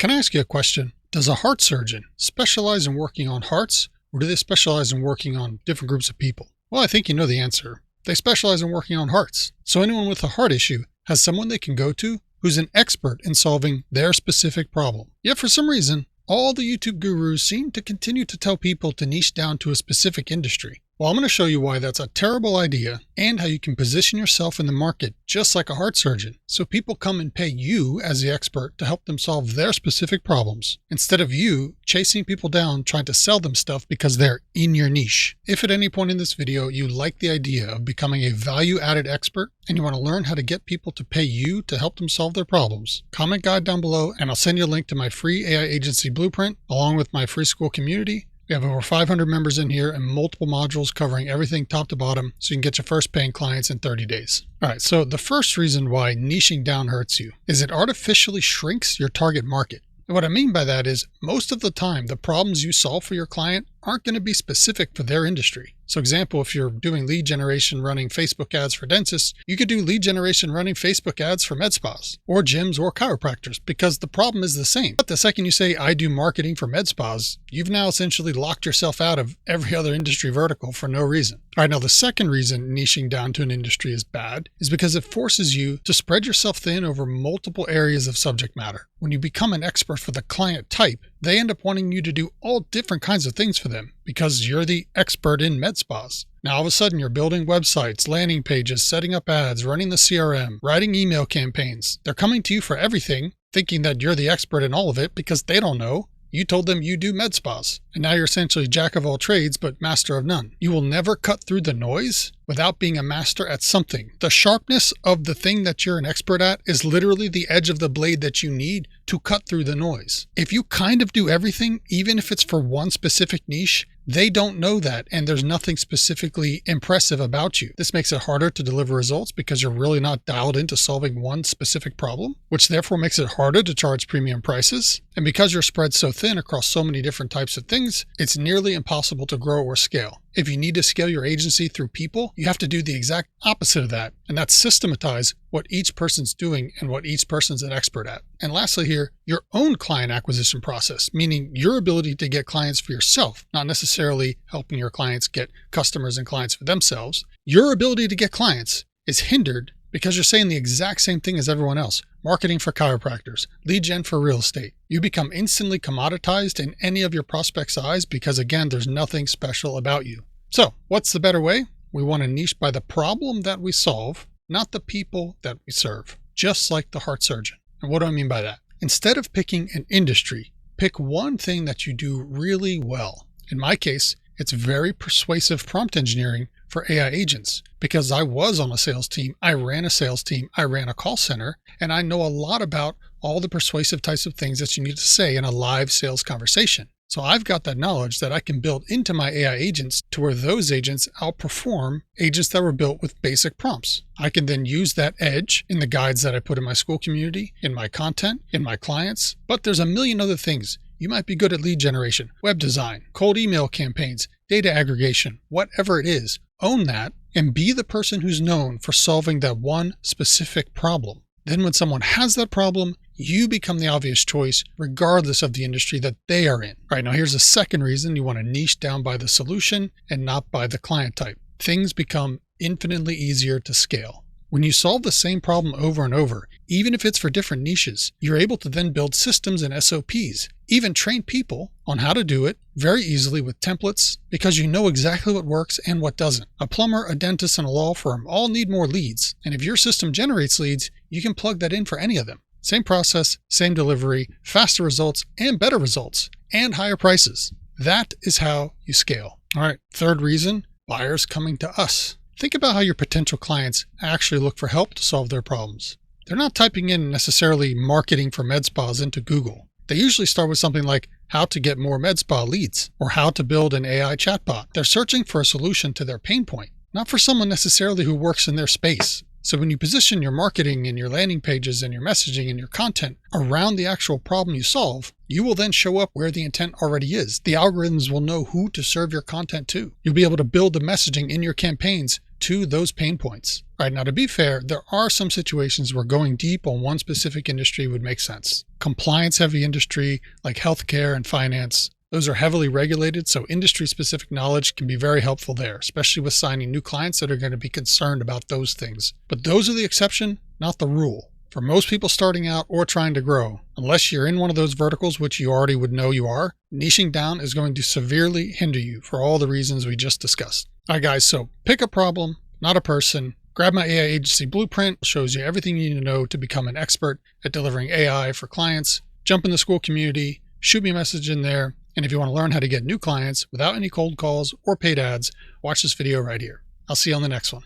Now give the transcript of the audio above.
Can I ask you a question? Does a heart surgeon specialize in working on hearts, or do they specialize in working on different groups of people? Well, I think you know the answer. They specialize in working on hearts. So anyone with a heart issue has someone they can go to who's an expert in solving their specific problem. Yet for some reason, all the YouTube gurus seem to continue to tell people to niche down to a specific industry. Well, I'm going to show you why that's a terrible idea and how you can position yourself in the market just like a heart surgeon, so people come and pay you as the expert to help them solve their specific problems, instead of you chasing people down trying to sell them stuff because they're in your niche. If at any point in this video you like the idea of becoming a value-added expert and you want to learn how to get people to pay you to help them solve their problems, comment guide down below and I'll send you a link to my free AI agency blueprint along with my free school community. We have over 500 members in here and multiple modules covering everything top to bottom so you can get your first paying clients in 30 days. All right, so the first reason why niching down hurts you is it artificially shrinks your target market. And what I mean by that is most of the time, the problems you solve for your client aren't going to be specific for their industry. So example, if you're doing lead generation running Facebook ads for dentists, you could do lead generation running Facebook ads for med spas or gyms or chiropractors because the problem is the same. But the second you say, I do marketing for med spas, you've now essentially locked yourself out of every other industry vertical for no reason. All right, now the second reason niching down to an industry is bad is because it forces you to spread yourself thin over multiple areas of subject matter. When you become an expert for the client type, they end up wanting you to do all different kinds of things for them because you're the expert in med spas. Now all of a sudden you're building websites, landing pages, setting up ads, running the CRM, writing email campaigns. They're coming to you for everything, thinking that you're the expert in all of it because they don't know. You told them you do med spas, and now you're essentially jack of all trades but master of none. You will never cut through the noise without being a master at something. The sharpness of the thing that you're an expert at is literally the edge of the blade that you need to cut through the noise. If you kind of do everything, even if it's for one specific niche, they don't know that, and there's nothing specifically impressive about you. This makes it harder to deliver results because you're really not dialed into solving one specific problem, which therefore makes it harder to charge premium prices. And because you're spread so thin across so many different types of things, it's nearly impossible to grow or scale. If you need to scale your agency through people, you have to do the exact opposite of that, and that's systematize what each person's doing and what each person's an expert at. And lastly here, your own client acquisition process, meaning your ability to get clients for yourself, not necessarily helping your clients get customers and clients for themselves. Your ability to get clients is hindered because you're saying the exact same thing as everyone else. Marketing for chiropractors, lead gen for real estate. You become instantly commoditized in any of your prospects' eyes because again, there's nothing special about you. So what's the better way? We want to niche by the problem that we solve, not the people that we serve, just like the heart surgeon. And what do I mean by that? Instead of picking an industry, pick one thing that you do really well. In my case, it's very persuasive prompt engineering for AI agents because I was on a sales team, I ran a sales team, I ran a call center, and I know a lot about all the persuasive types of things that you need to say in a live sales conversation. So I've got that knowledge that I can build into my AI agents to where those agents outperform agents that were built with basic prompts. I can then use that edge in the guides that I put in my school community, in my content, in my clients, but there's a million other things. You might be good at lead generation, web design, cold email campaigns, data aggregation, whatever it is. Own that and be the person who's known for solving that one specific problem. Then when someone has that problem, you become the obvious choice regardless of the industry that they are in. All right, now here's a second reason you want to niche down by the solution and not by the client type. Things become infinitely easier to scale. When you solve the same problem over and over, even if it's for different niches, you're able to then build systems and SOPs, even train people on how to do it very easily with templates because you know exactly what works and what doesn't. A plumber, a dentist, and a law firm all need more leads. And if your system generates leads, you can plug that in for any of them. Same process, same delivery, faster results and better results, and higher prices. That is how you scale. All right, third reason, buyers coming to us. Think about how your potential clients actually look for help to solve their problems. They're not typing in necessarily marketing for med spas into Google. They usually start with something like how to get more med spa leads or how to build an AI chatbot. They're searching for a solution to their pain point, not for someone necessarily who works in their space. So when you position your marketing and your landing pages and your messaging and your content around the actual problem you solve, you will then show up where the intent already is. The algorithms will know who to serve your content to. You'll be able to build the messaging in your campaigns to those pain points. All right, now to be fair, there are some situations where going deep on one specific industry would make sense. Compliance-heavy industry like healthcare and finance, those are heavily regulated, so industry-specific knowledge can be very helpful there, especially with signing new clients that are going to be concerned about those things. But those are the exception, not the rule. For most people starting out or trying to grow, unless you're in one of those verticals, which you already would know you are, niching down is going to severely hinder you for all the reasons we just discussed. All right, guys, so pick a problem, not a person. Grab my AI agency blueprint. It shows you everything you need to know to become an expert at delivering AI for clients. Jump in the school community, shoot me a message in there. And if you want to learn how to get new clients without any cold calls or paid ads, watch this video right here. I'll see you on the next one.